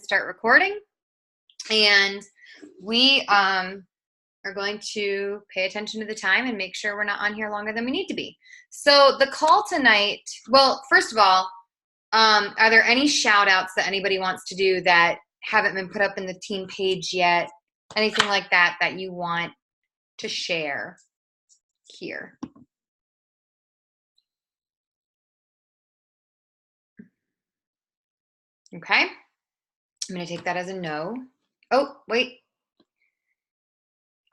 start recording, and we are going to pay attention to the time and make sure we're not on here longer than we need to be. So the call tonight, well, first of all, are there any shout outs that anybody wants to do that haven't been put up in the team page yet? Anything like that that you want to share here? Okay. I'm going to take that as a no. Oh, wait.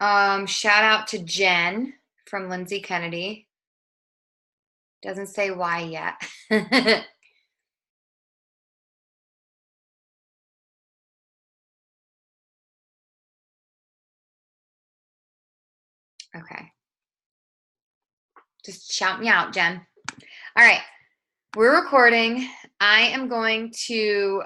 Shout out to Jen from Lindsay Kennedy. Doesn't say why yet. Okay. Just shout me out, Jen. All right. We're recording. I am going to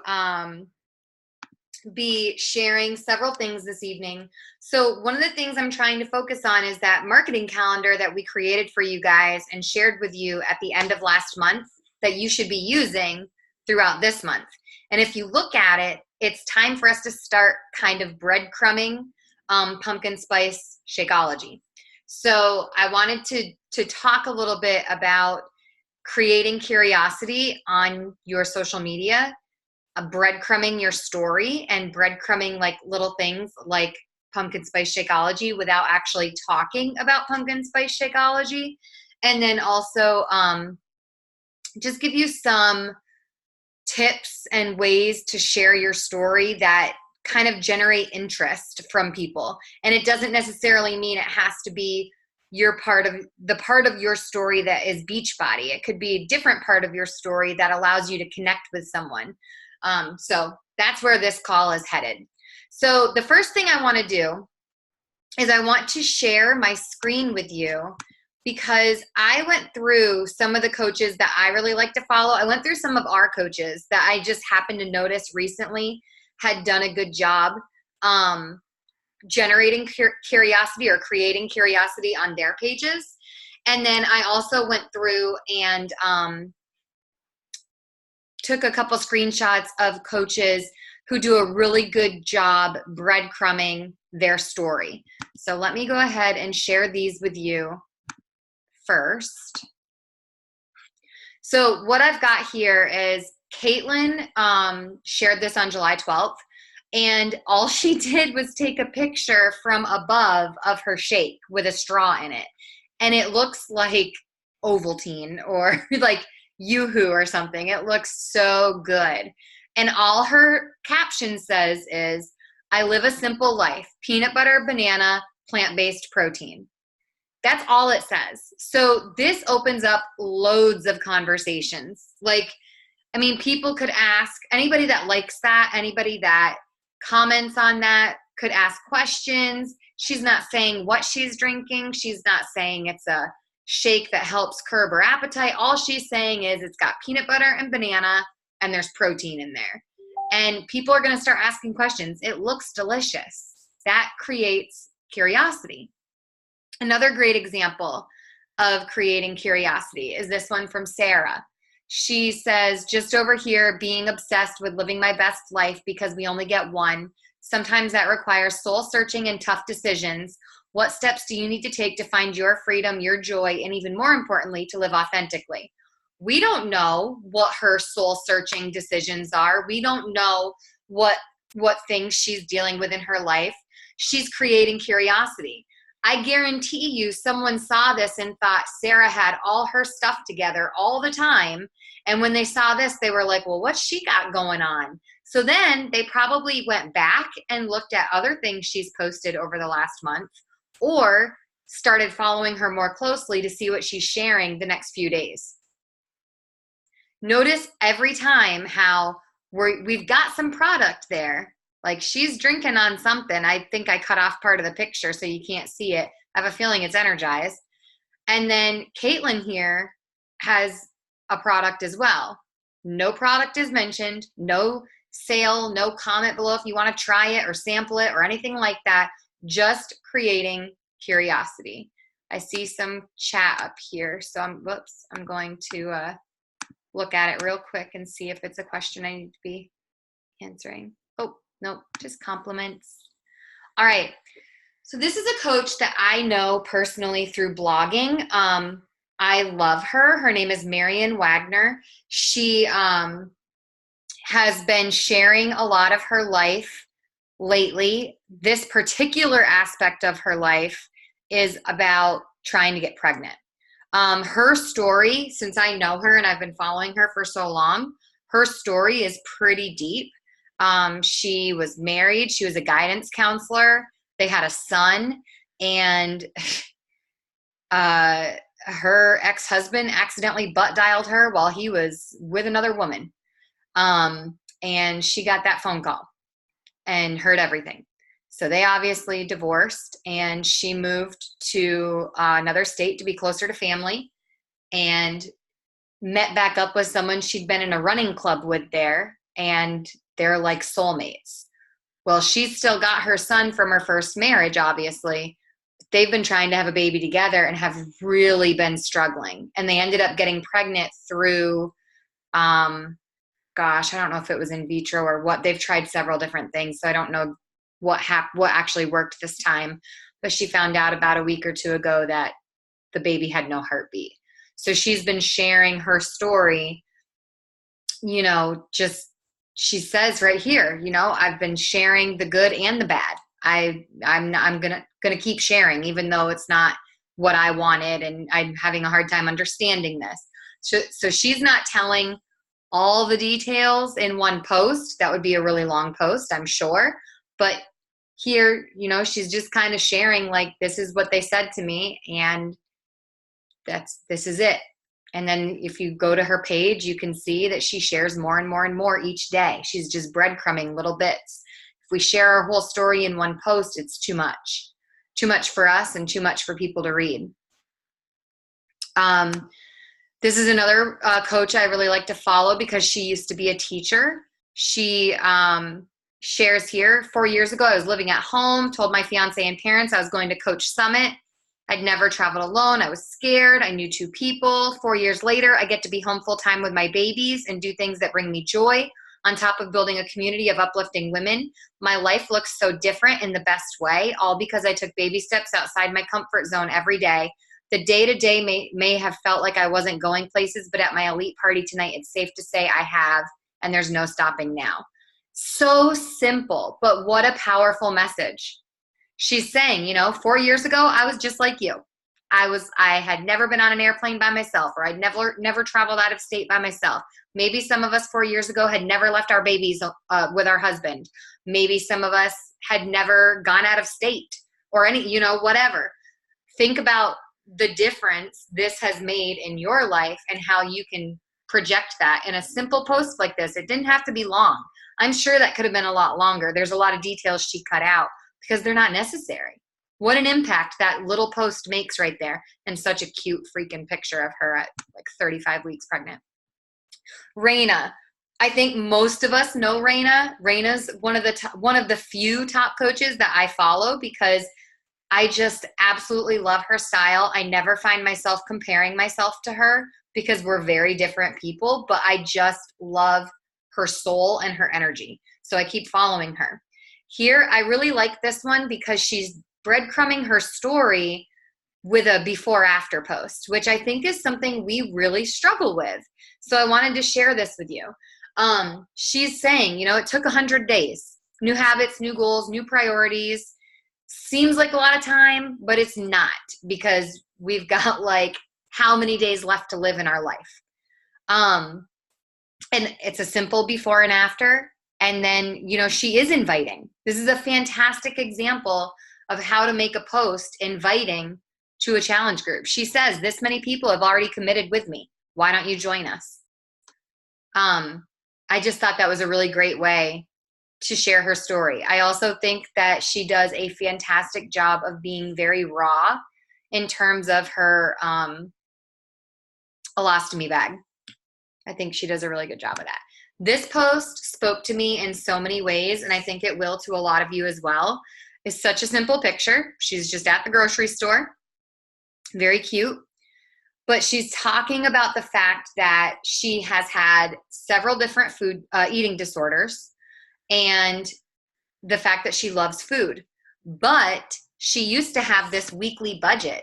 be sharing several things this evening. So one of the things I'm trying to focus on is that marketing calendar that we created for you guys and shared with you at the end of last month that you should be using throughout this month. And if you look at it, it's time for us to start kind of breadcrumbing pumpkin spice Shakeology. So I wanted to talk a little bit about creating curiosity on your social media, breadcrumbing your story, and breadcrumbing like little things like pumpkin spice Shakeology without actually talking about pumpkin spice Shakeology. And then also just give you some tips and ways to share your story that kind of generate interest from people. And it doesn't necessarily mean it has to be your part of your story that is Beachbody. It could be a different part of your story that allows you to connect with someone. So that's where this call is headed. So the first thing I want to do is I want to share my screen with you, because I went through some of the coaches that I really like to follow. I went through some of our coaches that I just happened to notice recently had done a good job generating curiosity or creating curiosity on their pages. And then I also went through and took a couple screenshots of coaches who do a really good job breadcrumbing their story. So let me go ahead and share these with you first. So what I've got here is Caitlin shared this on July 12th. And all she did was take a picture from above of her shake with a straw in it. And it looks like Ovaltine or like Yoo-hoo or something. It looks so good. And all her caption says is, I live a simple life, peanut butter, banana, plant-based protein. That's all it says. So this opens up loads of conversations. Like, I mean, people could ask, anybody that likes that, anybody that comments on that could ask questions. She's not saying what she's drinking. She's not saying it's a shake that helps curb her appetite. All she's saying is it's got peanut butter and banana and there's protein in there. And people are going to start asking questions. It looks delicious. That creates curiosity. Another great example of creating curiosity is this one from Sarah. She says, just over here, being obsessed with living my best life because we only get one. Sometimes that requires soul searching and tough decisions. What steps do you need to take to find your freedom, your joy, and even more importantly, to live authentically? We don't know what her soul searching decisions are. We don't know what things she's dealing with in her life. She's creating curiosity. I guarantee you someone saw this and thought Sarah had all her stuff together all the time. And when they saw this, they were like, well, what's she got going on? So then they probably went back and looked at other things she's posted over the last month, or started following her more closely to see what she's sharing the next few days. Notice every time how we've got some product there. Like she's drinking on something. I think I cut off part of the picture so you can't see it. I have a feeling it's Energized. And then Caitlin here has a product as well. No product is mentioned, no sale, no comment below if you want to try it or sample it or anything like that. Just creating curiosity. I see some chat up here. So I'm going to look at it real quick and see if it's a question I need to be answering. Oh, no, just compliments. All right. So this is a coach that I know personally through blogging. I love her. Her name is Marian Wagner. She has been sharing a lot of her life lately. This particular aspect of her life is about trying to get pregnant. Her story, since I know her and I've been following her for so long, her story is pretty deep. She was married. She was a guidance counselor. They had a son, and her ex-husband accidentally butt dialed her while he was with another woman. And she got that phone call and heard everything. So they obviously divorced, and she moved to another state to be closer to family, and met back up with someone she'd been in a running club with there, and they're like soulmates. Well, she's still got her son from her first marriage, obviously. They've been trying to have a baby together and have really been struggling. And they ended up getting pregnant through, gosh, I don't know if it was in vitro or what. They've tried several different things, so I don't know what actually worked this time. But she found out about a week or two ago that the baby had no heartbeat. So she's been sharing her story, just she says right here, I've been sharing the good and the bad. I'm gonna keep sharing, even though it's not what I wanted, and I'm having a hard time understanding this. So she's not telling all the details in one post. That would be a really long post, I'm sure. But here, she's just kind of sharing, like, this is what they said to me, and this is it. And then if you go to her page, you can see that she shares more and more and more each day. She's just breadcrumbing little bits. If we share our whole story in one post, it's too much for us and too much for people to read. This is another coach I really like to follow because she used to be a teacher. She shares here, 4 years ago, I was living at home, told my fiance and parents I was going to Coach Summit. I'd never traveled alone. I was scared. I knew 2 people. 4 years later, I get to be home full time with my babies and do things that bring me joy. On top of building a community of uplifting women, my life looks so different in the best way, all because I took baby steps outside my comfort zone every day. The day-to-day may have felt like I wasn't going places, but at my elite party tonight, it's safe to say I have, and there's no stopping now. So simple, but what a powerful message. She's saying, 4 years ago, I was just like you. I had never been on an airplane by myself, or I'd never traveled out of state by myself. Maybe some of us 4 years ago had never left our babies with our husband. Maybe some of us had never gone out of state or any, whatever. Think about the difference this has made in your life and how you can project that in a simple post like this. It didn't have to be long. I'm sure that could have been a lot longer. There's a lot of details she cut out because they're not necessary. What an impact that little post makes right there. And such a cute freaking picture of her at like 35 weeks pregnant. Raina. I think most of us know Raina. Raina's one of the few top coaches that I follow because I just absolutely love her style. I never find myself comparing myself to her because we're very different people, but I just love her soul and her energy. So I keep following her. Here, I really like this one because she's breadcrumbing her story with a before-after post, which I think is something we really struggle with. So I wanted to share this with you. She's saying, it took 100 days. New habits, new goals, new priorities. Seems like a lot of time, but it's not because we've got like how many days left to live in our life. And it's a simple before and after. And then, she is inviting. This is a fantastic example of how to make a post inviting to a challenge group. She says, this many people have already committed with me. Why don't you join us? I just thought that was a really great way to share her story. I also think that she does a fantastic job of being very raw in terms of her olostomy bag. I think she does a really good job of that. This post spoke to me in so many ways, and I think it will to a lot of you as well. It's such a simple picture. She's just at the grocery store. Very cute. But she's talking about the fact that she has had several different eating disorders. and the fact that she loves food. But she used to have this weekly budget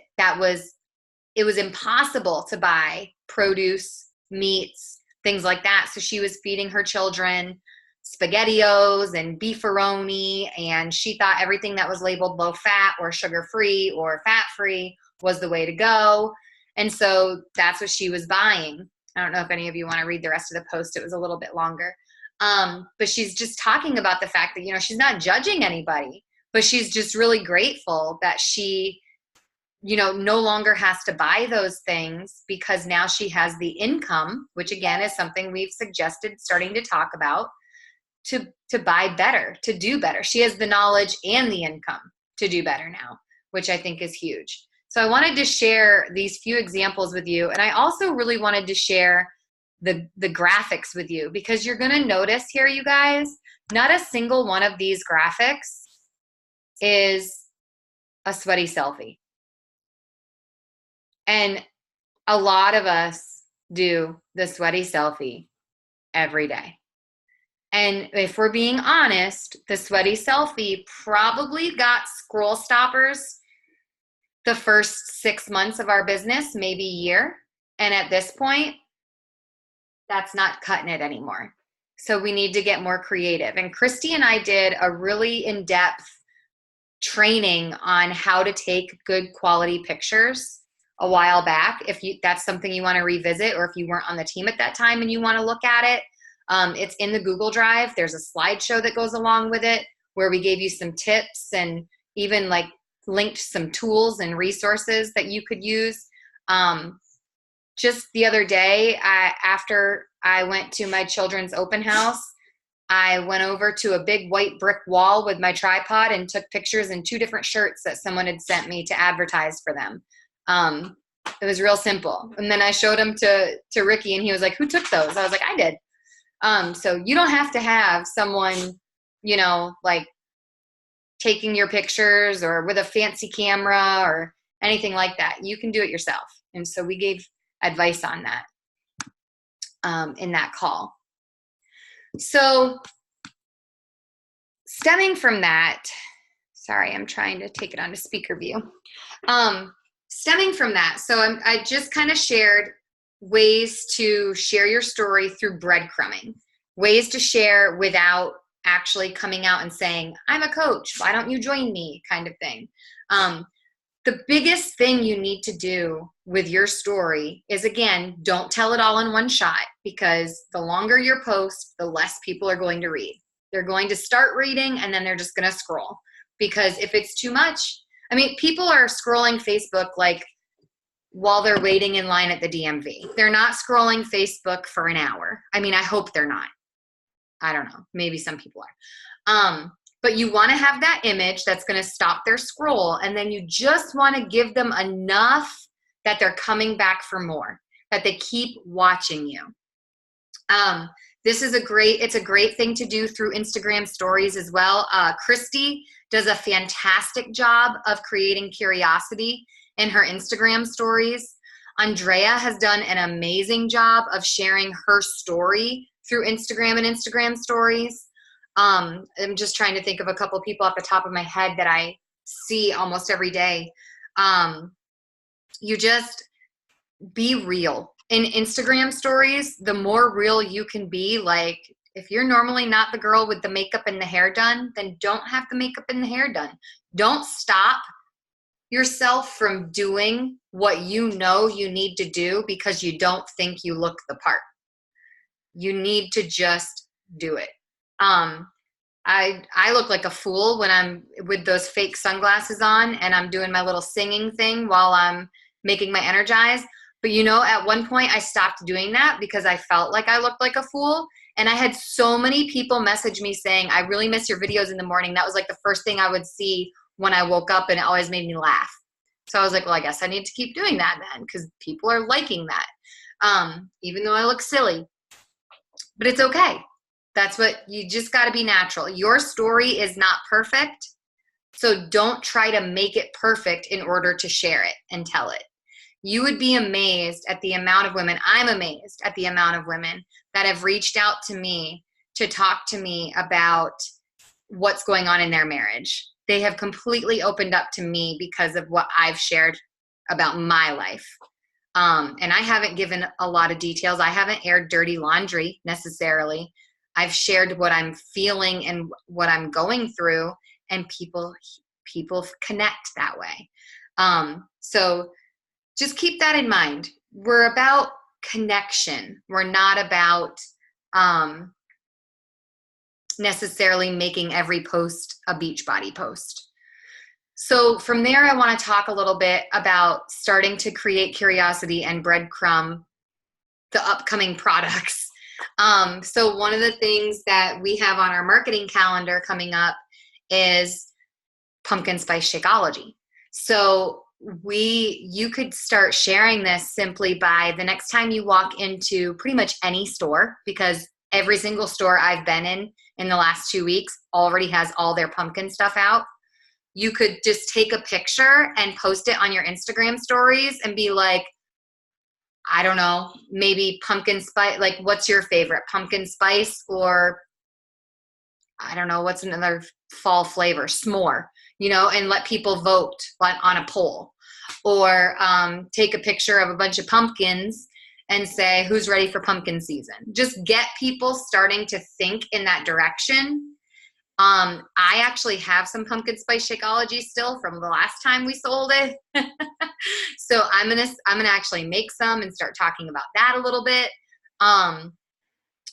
it was impossible to buy produce, meats, things like that. So she was feeding her children SpaghettiOs and beefaroni, and she thought everything that was labeled low fat or sugar free or fat free was the way to go. And so that's what she was buying. I don't know if any of you want to read the rest of the post. It was a little bit longer. But she's just talking about the fact that, you know, she's not judging anybody, but she's just really grateful that she, you know, no longer has to buy those things because now she has the income, which again is something we've suggested starting to talk about, to buy better, to do better. She has the knowledge and the income to do better now, which I think is huge. So I wanted to share these few examples with you. And I also really wanted to share the graphics with you, because you're going to notice here, you guys, not a single one of these graphics is a sweaty selfie. And a lot of us do the sweaty selfie every day. And if we're being honest, the sweaty selfie probably got scroll stoppers the first 6 months of our business, maybe a year. And at this point, that's not cutting it anymore. So we need to get more creative. And Christy and I did a really in-depth training on how to take good quality pictures a while back. If that's something you want to revisit, or if you weren't on the team at that time and you want to look at it, it's in the Google Drive. There's a slideshow that goes along with it where we gave you some tips and even like linked some tools and resources that you could use. Just the other day, after I went to my children's open house, I went over to a big white brick wall with my tripod and took pictures in 2 different shirts that someone had sent me to advertise for them. It was real simple. And then I showed them to Ricky, and he was like, "Who took those?" I was like, "I did." So you don't have to have someone, you know, like taking your pictures or with a fancy camera or anything like that. You can do it yourself. And so we gave advice on that in that call. So stemming from that, sorry, I'm trying to take it onto speaker view. Stemming from that, so I just kind of shared ways to share your story through breadcrumbing, ways to share without actually coming out and saying, "I'm a coach, why don't you join me?" kind of thing. The biggest thing you need to do with your story is, again, don't tell it all in one shot, because the longer your post, the less people are going to read. They're going to start reading and then they're just going to scroll, because if it's too much, I mean, people are scrolling Facebook like while they're waiting in line at the DMV. They're not scrolling Facebook for an hour. I mean, I hope they're not. I don't know. Maybe some people are. But you want to have that image that's going to stop their scroll. And then you just want to give them enough that they're coming back for more, that they keep watching you. This is it's a great thing to do through Instagram stories as well. Christy does a fantastic job of creating curiosity in her Instagram stories. Andrea has done an amazing job of sharing her story through Instagram and Instagram stories. I'm just trying to think of a couple of people off the top of my head that I see almost every day. You just be real. In Instagram stories, the more real you can be, like if you're normally not the girl with the makeup and the hair done, then don't have the makeup and the hair done. Don't stop yourself from doing what you know you need to do because you don't think you look the part. You need to just do it. I look like a fool when I'm with those fake sunglasses on and I'm doing my little singing thing while I'm making my Energize. But you know, at one point I stopped doing that because I felt like I looked like a fool. And I had so many people message me saying, "I really miss your videos in the morning." That was like the first thing I would see when I woke up, and it always made me laugh. So I was like, well, I guess I need to keep doing that then, because people are liking that, even though I look silly. But it's okay. That's what you just got to be natural. Your story is not perfect, so don't try to make it perfect in order to share it and tell it. You would be amazed at the amount of women, I'm amazed at the amount of women that have reached out to me to talk to me about what's going on in their marriage. They have completely opened up to me because of what I've shared about my life. And I haven't given a lot of details. I haven't aired dirty laundry necessarily. I've shared what I'm feeling and what I'm going through, and people connect that way. So just keep that in mind. We're about connection. We're not about necessarily making every post a Beachbody post. So from there, I want to talk a little bit about starting to create curiosity and breadcrumb the upcoming products. So one of the things that we have on our marketing calendar coming up is pumpkin spice Shakeology. So you could start sharing this simply by the next time you walk into pretty much any store, because every single store I've been in the last 2 weeks already has all their pumpkin stuff out. You could just take a picture and post it on your Instagram stories and be like, I don't know, maybe pumpkin spice, like what's your favorite, pumpkin spice, or I don't know, what's another fall flavor, s'more, and let people vote on a poll. Or take a picture of a bunch of pumpkins and say, who's ready for pumpkin season? Just get people starting to think in that direction. I actually have some pumpkin spice Shakeology still from the last time we sold it. So I'm gonna actually make some and start talking about that a little bit.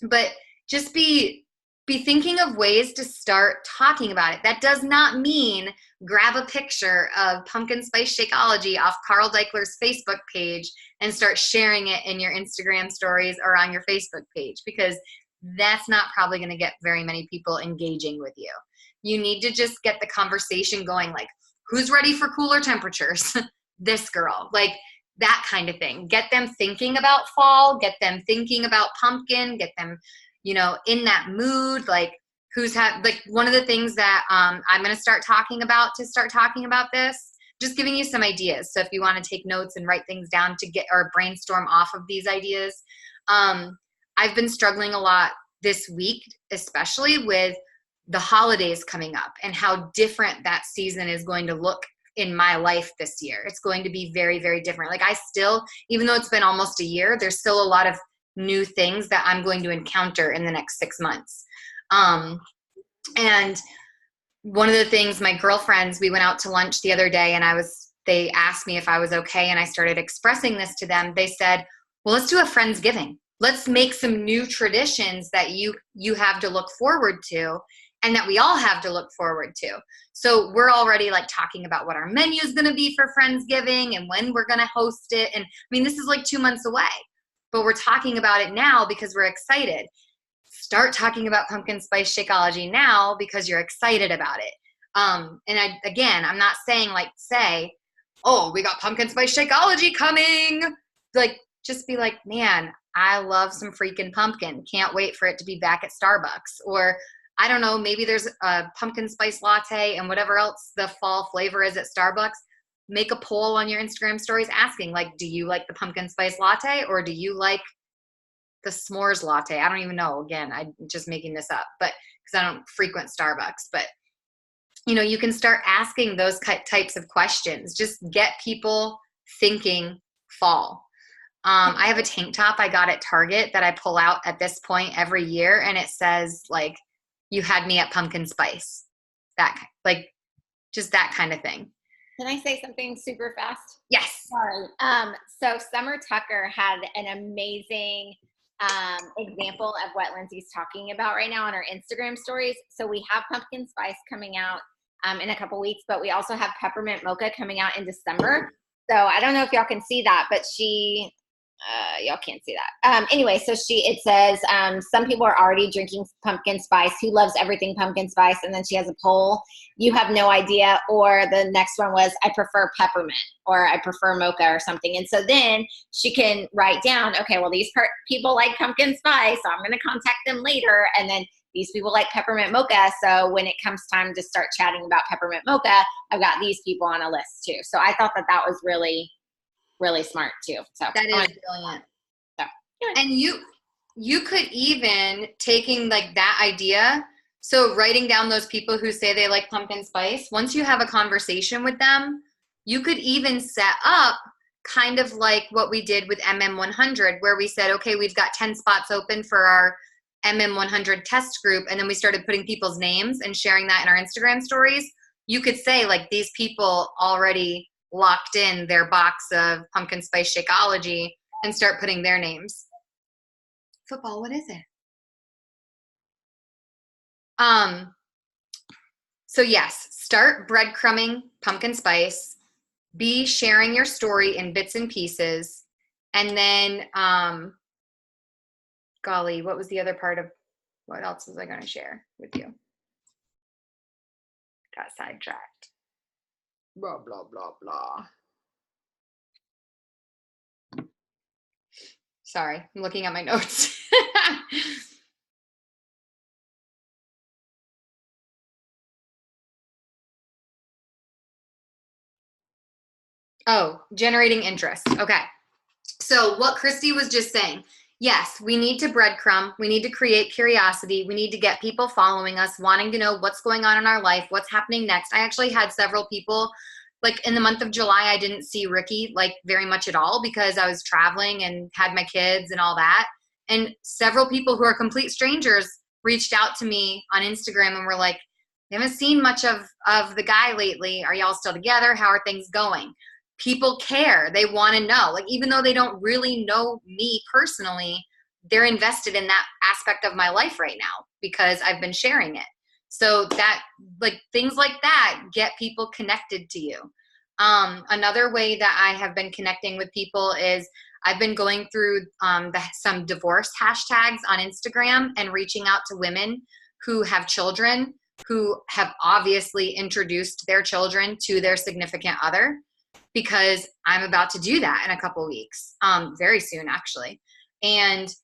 But just be thinking of ways to start talking about it. That does not mean grab a picture of pumpkin spice Shakeology off Carl Deichler's Facebook page and start sharing it in your Instagram stories or on your Facebook page, because that's not probably going to get very many people engaging with you. You need to just get the conversation going, like, who's ready for cooler temperatures? This girl, like that kind of thing. Get them thinking about fall, get them thinking about pumpkin, get them, in that mood. Like like one of the things that I'm going to start talking about this, just giving you some ideas. So if you want to take notes and write things down to get or brainstorm off of these ideas, I've been struggling a lot this week, especially with the holidays coming up and how different that season is going to look in my life this year. It's going to be very, very different. Like I still, even though it's been almost a year, there's still a lot of new things that I'm going to encounter in the next 6 months. And one of the things, my girlfriends, we went out to lunch the other day and they asked me if I was okay. And I started expressing this to them. They said, well, let's do a Friendsgiving. Let's make some new traditions that you have to look forward to and that we all have to look forward to. So we're already like talking about what our menu is going to be for Friendsgiving and when we're going to host it. And I mean, this is like 2 months away, but we're talking about it now because we're excited. Start talking about pumpkin spice Shakeology now because you're excited about it. I'm not saying say, oh, we got pumpkin spice Shakeology coming. Like, just be like, man, I love some freaking pumpkin. Can't wait for it to be back at Starbucks. Or I don't know, maybe there's a pumpkin spice latte and whatever else the fall flavor is at Starbucks. Make a poll on your Instagram stories asking, like, do you like the pumpkin spice latte or do you like the s'mores latte? I don't even know. Again, I'm just making this up, but because I don't frequent Starbucks. But, you can start asking those types of questions. Just get people thinking fall. I have a tank top I got at Target that I pull out at this point every year, and it says, like, you had me at pumpkin spice. Just that kind of thing. Can I say something super fast? Yes. Sorry. So Summer Tucker had an amazing example of what Lindsay's talking about right now on our Instagram stories. So we have pumpkin spice coming out in a couple weeks, but we also have peppermint mocha coming out in December. So I don't know if y'all can see that, but y'all can't see that. Anyway, so it says, some people are already drinking pumpkin spice. Who loves everything pumpkin spice? And then she has a poll. You have no idea. Or the next one was, I prefer peppermint, or I prefer mocha or something. And so then she can write down, okay, well, these people like pumpkin spice, so I'm going to contact them later. And then these people like peppermint mocha. So when it comes time to start chatting about peppermint mocha, I've got these people on a list too. So I thought that was really, really smart too. So that is brilliant. So, and you could even taking like that idea. So writing down those people who say they like pumpkin spice, once you have a conversation with them, you could even set up kind of like what we did with MM100, where we said, okay, we've got 10 spots open for our MM100 test group. And then we started putting people's names and sharing that in our Instagram stories. You could say like these people already locked in their box of pumpkin spice Shakeology and start putting their names. Football, what is it? So yes, start breadcrumbing pumpkin spice, be sharing your story in bits and pieces, and then golly, what was the other part of what else was I going to share with you? Got sidetracked. Blah blah blah blah. Sorry, I'm looking at my notes. Oh, generating interest. Okay. So what Christy was just saying, yes, we need to breadcrumb. We need to create curiosity. We need to get people following us, wanting to know what's going on in our life, what's happening next. I actually had several people, like in the month of July, I didn't see Ricky like very much at all because I was traveling and had my kids and all that. And several people who are complete strangers reached out to me on Instagram and were like, they haven't seen much of the guy lately. Are y'all still together? How are things going? People care. They want to know. Like, even though they don't really know me personally, they're invested in that aspect of my life right now because I've been sharing it. So that, like, things like that get people connected to you. Another way that I have been connecting with people is I've been going through some divorce hashtags on Instagram and reaching out to women who have children who have obviously introduced their children to their significant other, because I'm about to do that in a couple weeks, very soon actually. And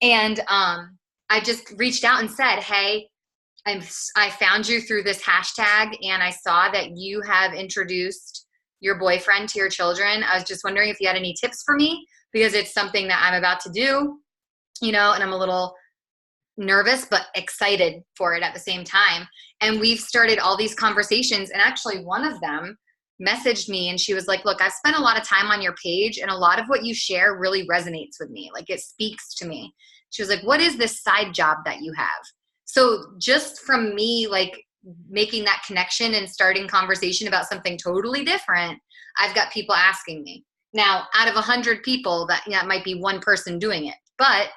and I just reached out and said, hey, I found you through this hashtag and I saw that you have introduced your boyfriend to your children. I was just wondering if you had any tips for me because it's something that I'm about to do, and I'm a little nervous but excited for it at the same time. And we've started all these conversations, and actually one of them messaged me and she was like, look, I've spent a lot of time on your page and a lot of what you share really resonates with me. Like, it speaks to me. She was like, what is this side job that you have? So just from me, like, making that connection and starting conversation about something totally different, I've got people asking me. Now, out of 100 people, that might be one person doing it, but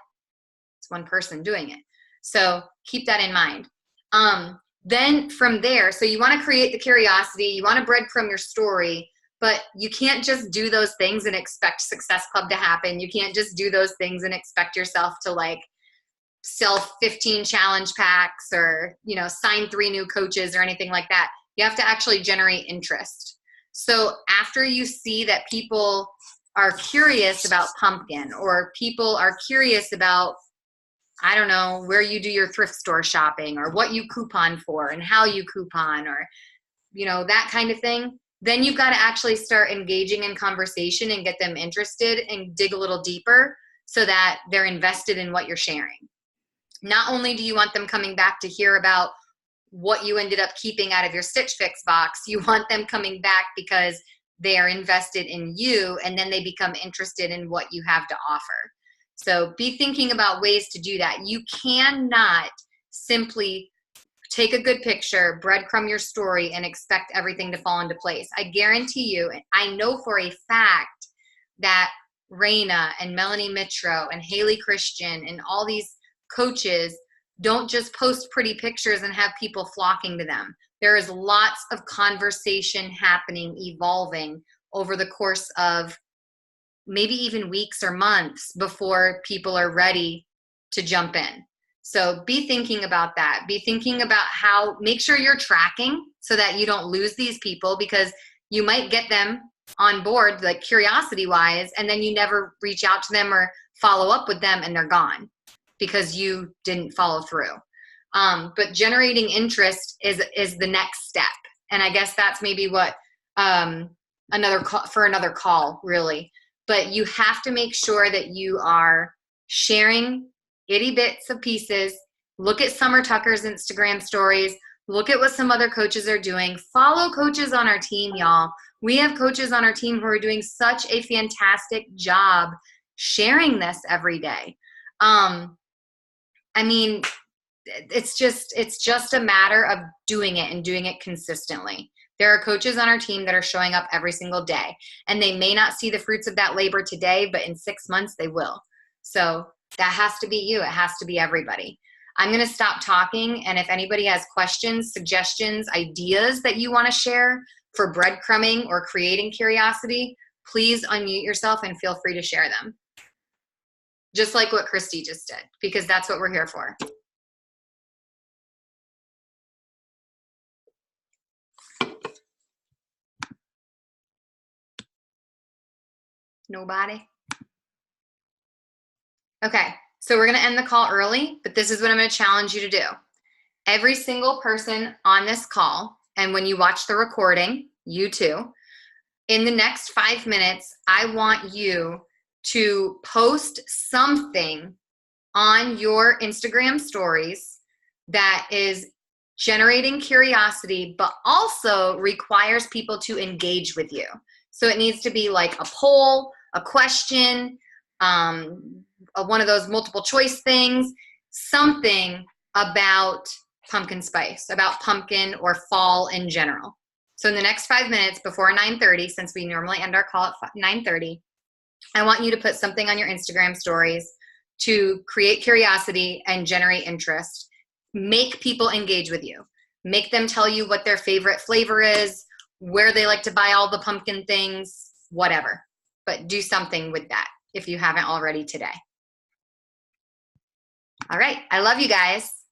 it's one person doing it. So keep that in mind. Then from there, so you want to create the curiosity, you want to breadcrumb your story, but you can't just do those things and expect Success Club to happen. You can't just do those things and expect yourself to like sell 15 challenge packs or, sign 3 new coaches or anything like that. You have to actually generate interest. So after you see that people are curious about pumpkin, or people are curious about, I don't know, where you do your thrift store shopping, or what you coupon for and how you coupon, or, that kind of thing, then you've got to actually start engaging in conversation and get them interested and dig a little deeper so that they're invested in what you're sharing. Not only do you want them coming back to hear about what you ended up keeping out of your Stitch Fix box, you want them coming back because they are invested in you, and then they become interested in what you have to offer. So be thinking about ways to do that. You cannot simply take a good picture, breadcrumb your story, and expect everything to fall into place. I guarantee you, I know for a fact that Raina and Melanie Mitro and Haley Christian and all these coaches don't just post pretty pictures and have people flocking to them. There is lots of conversation happening, evolving over the course of maybe even weeks or months before people are ready to jump in. So be thinking about that. Be thinking about make sure you're tracking so that you don't lose these people, because you might get them on board, like curiosity wise, and then you never reach out to them or follow up with them and they're gone because you didn't follow through. But generating interest is the next step. And I guess that's maybe what another call really. But you have to make sure that you are sharing itty bits of pieces. Look at Summer Tucker's Instagram stories. Look at what some other coaches are doing. Follow coaches on our team, y'all. We have coaches on our team who are doing such a fantastic job sharing this every day. I mean, it's just a matter of doing it and doing it consistently. There are coaches on our team that are showing up every single day, and they may not see the fruits of that labor today, but in 6 months they will. So that has to be you. It has to be everybody. I'm going to stop talking, and if anybody has questions, suggestions, ideas that you want to share for breadcrumbing or creating curiosity, please unmute yourself and feel free to share them. Just like what Christy just did, because that's what we're here for. Nobody? Okay, so we're going to end the call early, but this is what I'm going to challenge you to do. Every single person on this call, and when you watch the recording, you too, in the next 5 minutes, I want you to post something on your Instagram stories that is generating curiosity, but also requires people to engage with you. So it needs to be like a poll, a question, one of those multiple choice things, something about pumpkin spice, about pumpkin or fall in general. So in the next 5 minutes before 9:30, since we normally end our call at 9:30, I want you to put something on your Instagram stories to create curiosity and generate interest. Make people engage with you. Make them tell you what their favorite flavor is, where they like to buy all the pumpkin things, whatever. But do something with that if you haven't already today. All right. I love you guys.